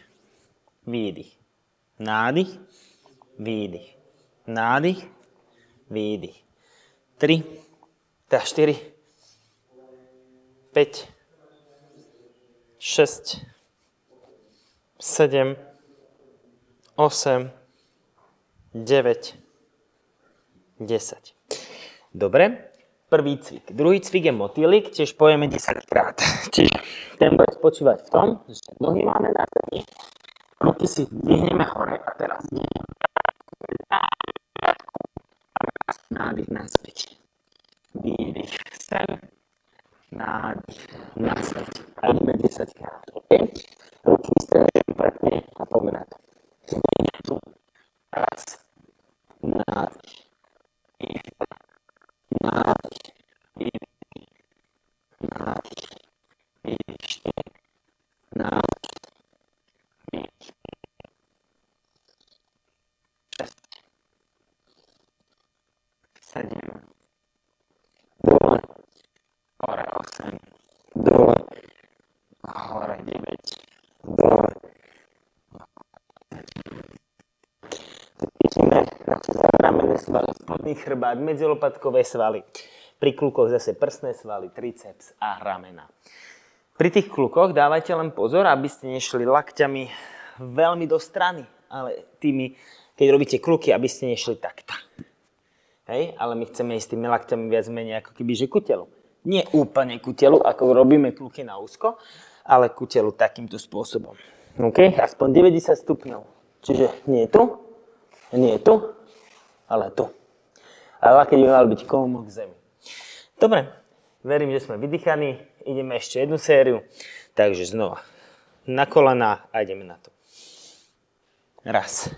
výdych. Nádych, výdych. Nádych, výdych. 3, 4, 5, 6, 7, 8, 9, 10. Dobre. Prvý cvik. Druhý cvik je motýlik, tiež pojeme 10 krát. Čiže ten bude spočívať v tom, že nohy máme na zemi, ruky si dvihneme hore a teraz nádych naspäť. Výdych sem, nádych naspäť. A ideme 10 krát. Okay? Ruky striežeme pekne a poďme na to. Tu. Raz. Nádych. Nádych, výdych, nádych, výdych, nádych, výdych, 6, 7, dole, hore 8, dole, hore 9, dole. Cítime na to ramenné svaly, spodný chrbát, medzilopatkové svaly. Pri klukoch zase prsné svaly, triceps a ramena. Pri tých klukoch dávajte len pozor, aby ste nešli lakťami veľmi do strany, ale keď robíte kluky, aby ste nešli takto. Hej? Ale my chceme ísť tými lakťami viac menej ako keby, že ku telu. Nie úplne ku telu, ako robíme kluky na úzko, ale ku telu takýmto spôsobom. OK? Aspoň 90 stupňov. Čiže nie tu, nie tu, ale tu. A lakeť by mal byť kolmo k zemi. Dobre, verím, že sme vydýchaní. Ideme ešte jednu sériu. Takže znova na kolená a ideme na to. Raz,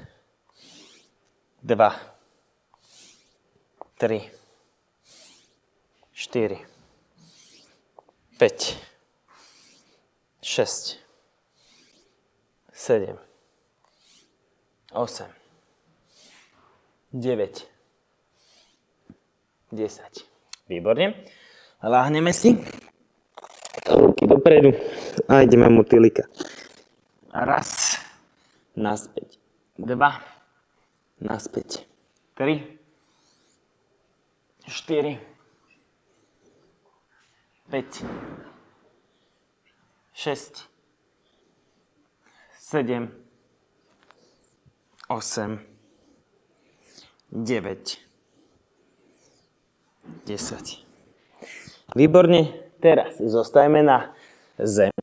2, 3, 4, 5, 6, 7, 8, 9, 10. Výborne. Láhneme si. Ruky dopredu. A ideme motýlika. Raz. Naspäť. 2. Naspäť. 3. 4. 5. 6. 7. 8. 9. 10. Výborne. Teraz zostajeme na zem.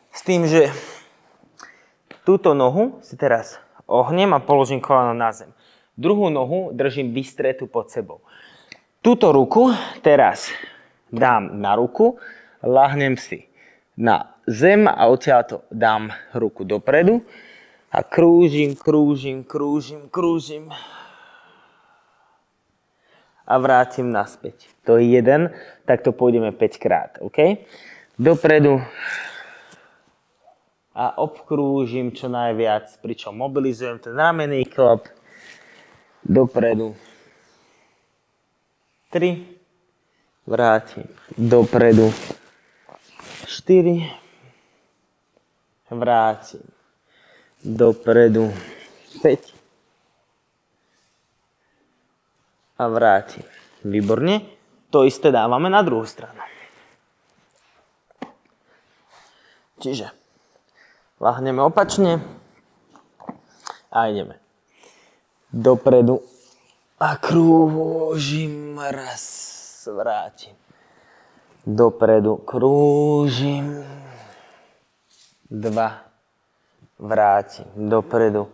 S tým, že túto nohu si teraz ohnem a položím koleno na zem. Druhú nohu držím vystretú pod sebou. Túto ruku teraz dám na ruku, ľahnem si na zem a odtiaľto dám ruku dopredu a krúžim a vrátim naspäť. To je jeden, tak to pôjdeme 5 krát, OK? Dopredu a obkrúžim čo najviac, pričom mobilizujem ten ramenný klop. Dopredu. 3. Vrátim. Dopredu. 4. Vrátim. Dopredu. 5. A vrátim. Výborne. To isté dávame na druhú stranu. Čiže lahneme opačne a ideme dopredu a krúžim, raz, vrátim. Dopredu krúžim, 2, vrátim. Dopredu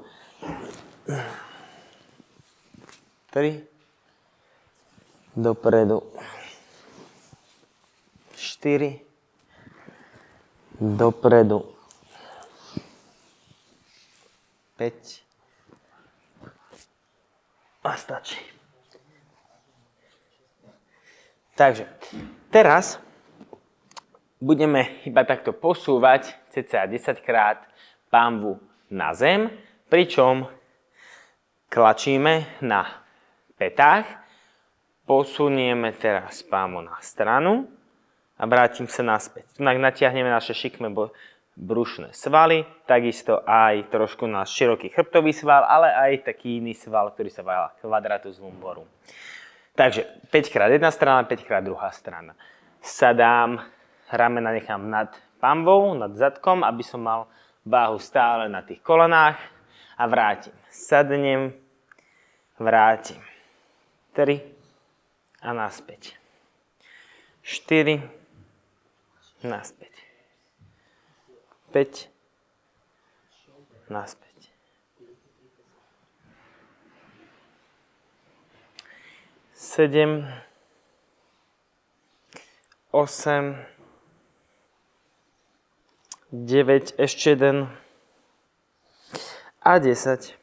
3, dopredu 4, dopredu 5 a stačí. Takže teraz budeme iba takto posúvať cca 10 krát pánvu na zem, pričom klačíme na pätách, posunieme teraz pánvu na stranu a vrátim sa naspäť. Tunak natiahneme naše šikmé brušné svaly, takisto aj trošku náš široký chrbtový sval, ale aj taký iný sval, ktorý sa volá quadratus lumborum. Takže 5 krát jedna strana, 5 krát druhá strana. Sadám, ramena nechám nad pánvou, nad zadkom, aby som mal váhu stále na tých kolenách a vrátim. Sadnem, vrátim. 3 a naspäť. 4, naspäť. 5, naspäť. 7, 8, 9, ešte jeden a 10.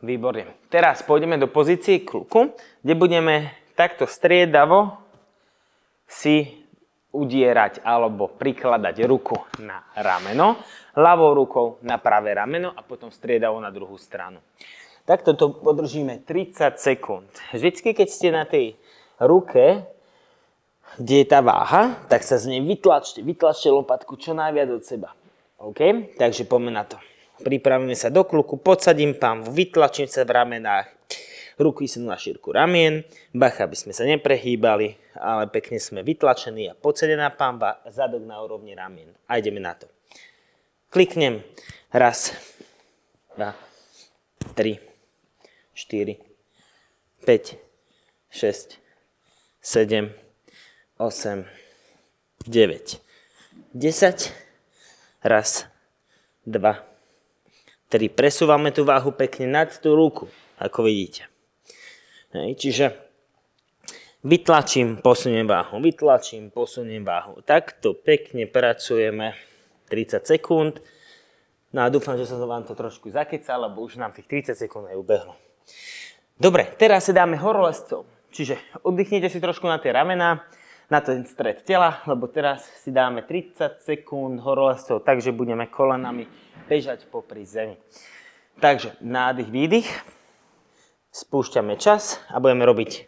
Výborne. Teraz pôjdeme do pozície kľuku, kde budeme takto striedavo si udierať alebo prikladať ruku na rameno, ľavou rukou na pravé rameno a potom striedavo na druhú stranu. Takto to podržíme 30 sekúnd. Vždycky, keď ste na tej ruke, kde je tá váha, tak sa z nej vytlačte lopatku čo najviac od seba. OK? Takže poďme na to. Pripravíme sa do kľuku, podsadím pánvu, vytlačím sa v ramenách, ruky sú na šírku ramien, bacha, aby sme sa neprehýbali, ale pekne sme vytlačení a podsedená pánva, zadok na úrovni ramien. A ideme na to. Kliknem. Raz, 2, 3, 4, 5, 6, 7, 8, 9, 10. Raz, 2, 3. Presúvame tú váhu pekne nad tú ruku, ako vidíte. Čiže vytlačím, posuniem váhu, vytlačím, posuniem váhu. Takto pekne pracujeme 30 sekúnd. No a dúfam, že som vám to trošku zakecal, lebo už nám tých 30 sekúnd aj ubehlo. Dobre, teraz si dáme horolezcov. Čiže oddychnite si trošku na tie ramená, na ten stred tela, lebo teraz si dáme 30 sekúnd horolezcov, takže budeme kolenami bežať popri zemi. Takže nádych, výdych, spúšťame čas a budeme robiť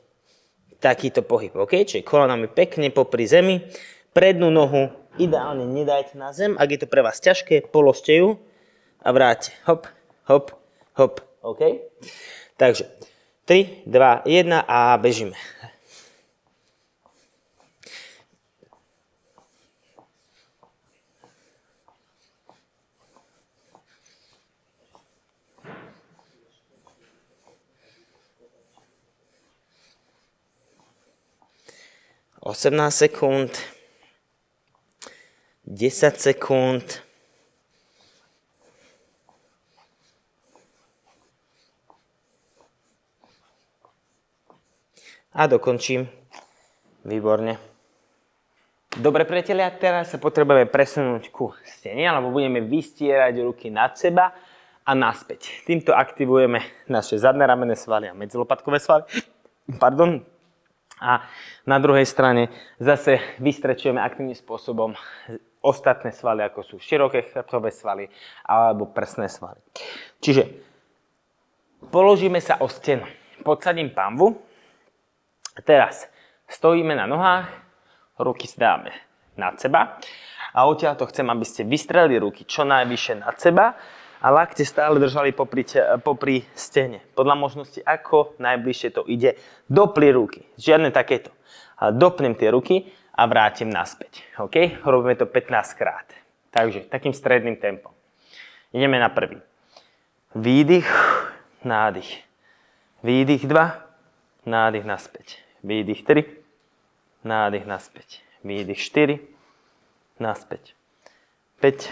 takýto pohyb, OK? Čiže kolenami pekne popri zemi, prednú nohu ideálne nedajte na zem, ak je to pre vás ťažké, položte ju a vráťte. Hop, hop, hop, OK? Takže 3, 2, 1 a bežíme. Osemnásť sekúnd, 10 sekúnd, a dokončím. Výborne. Dobre, priatelia, teraz sa potrebujeme presunúť ku stene, alebo budeme vystierať ruky nad seba a naspäť. Týmto aktivujeme naše zadné ramenné svaly a medzilopatkové svaly. Pardon. A na druhej strane zase vystrečujeme aktívnym spôsobom ostatné svaly, ako sú široké chrbtové svaly alebo prsné svaly. Čiže položíme sa o stenu. Podsadím panvu. Teraz stojíme na nohách, ruky dáme nad seba a odtiaľto chcem, aby ste vystrelili ruky čo najvyššie nad seba a lakte stále držali popri stene. Podľa možnosti, ako najbližšie to ide, dopli ruky. Žiadne takéto. Ale dopnem tie ruky a vrátim naspäť. OK? Robíme to 15 krát. Takže takým stredným tempom. Ideme na prvý. Výdych, nádych. Výdych 2, nádych naspäť. Výdych 3, nádych naspäť. Výdych 4, naspäť. 5,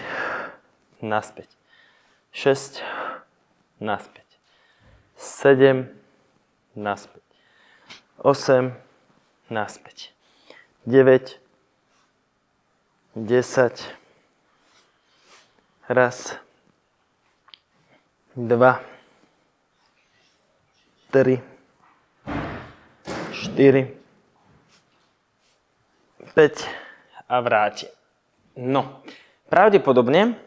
naspäť. 6, naspäť. 7, naspäť. 8, naspäť. 9, 10, raz, 2, 3, 4, 5 a vráti. No, pravdepodobne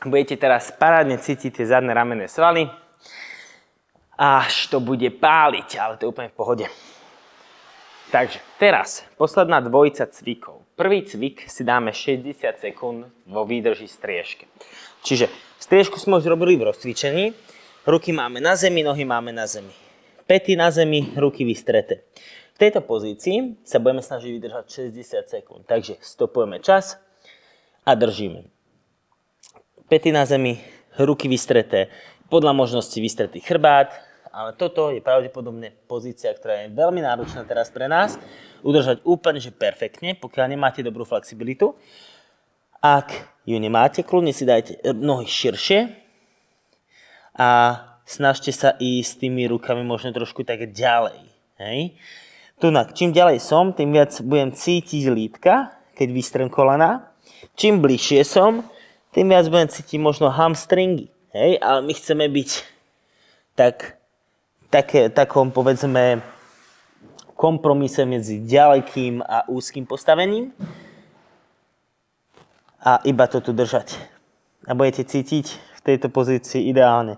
budete teraz parádne cítiť tie zadné ramenné svaly, až to bude páliť, ale to je úplne v pohode. Takže teraz posledná dvojica cvikov. Prvý cvik si dáme 60 sekúnd vo výdrži striežke. Čiže striežku sme už robili v rozcvičení. Ruky máme na zemi, nohy máme na zemi. Päty na zemi, ruky vystreté. V tejto pozícii sa budeme snažiť vydržať 60 sekúnd. Takže stopujeme čas a držíme. Päty na zemi, ruky vystreté, podľa možnosti vystretý chrbát, ale toto je pravdepodobne pozícia, ktorá je veľmi náročná teraz pre nás. Udržať úplne, že perfektne, pokiaľ nemáte dobrú flexibilitu. Ak ju nemáte, kľudne si dajte nohy širšie a snažte sa ísť s tými rukami možno trošku tak ďalej. Hej. Tunak, čím ďalej som, tým viac budem cítiť lítka, keď vystrem kolena. Čím bližšie som, tým viac budem cítiť možno hamstringy. Hej. Ale my chceme byť takom, povedzme, kompromise medzi ďalekým a úzkým postavením. A iba to tu držať. A budete cítiť v tejto pozícii ideálne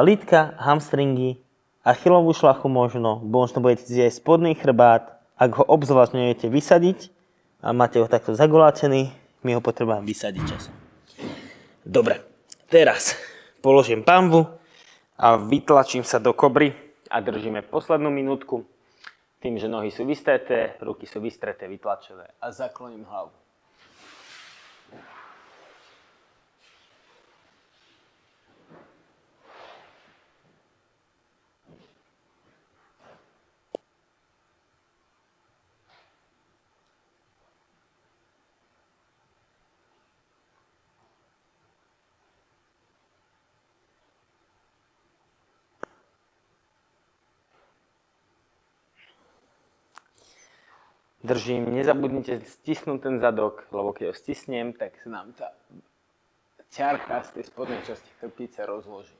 lítka, hamstringy, achilovú šľachu možno budete cítiť aj spodný chrbát. Ak ho obzvlášť neviete vysadiť a máte ho takto zaguláčený, my ho potrebujeme vysadiť časom. Dobre, teraz položím panvu a vytlačím sa do kobry a držíme poslednú minútku. Tým, že nohy sú vystreté, ruky sú vystreté, vytlačené a zakloním hlavu. Držím, nezabudnite stisnúť ten zadok, lebo keď ho stisnem, tak sa nám tá ťarcha z tej spodnej časti chrbtice rozloží.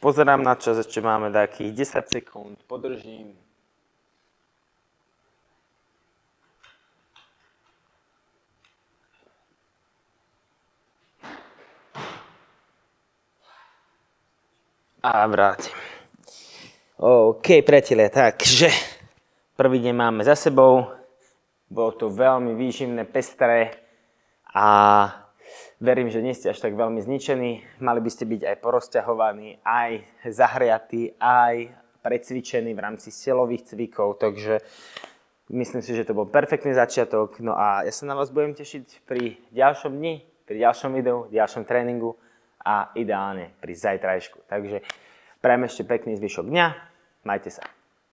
Pozerám na čas, ešte máme takých 10 sekúnd, podržím. A vrátim. OK, priatelia, takže prvý deň máme za sebou. Bolo to veľmi výživné, pestré a verím, že nie ste až tak veľmi zničení. Mali by ste byť aj porozťahovaní, aj zahriatí, aj precvičení v rámci silových cvikov. Takže myslím si, že to bol perfektný začiatok. No a ja sa na vás budem tešiť pri ďalšom dni, pri ďalšom videu, ďalšom tréningu a ideálne pri zajtrajšku. Takže prajem ešte pekný zvyšok dňa. Majte sa.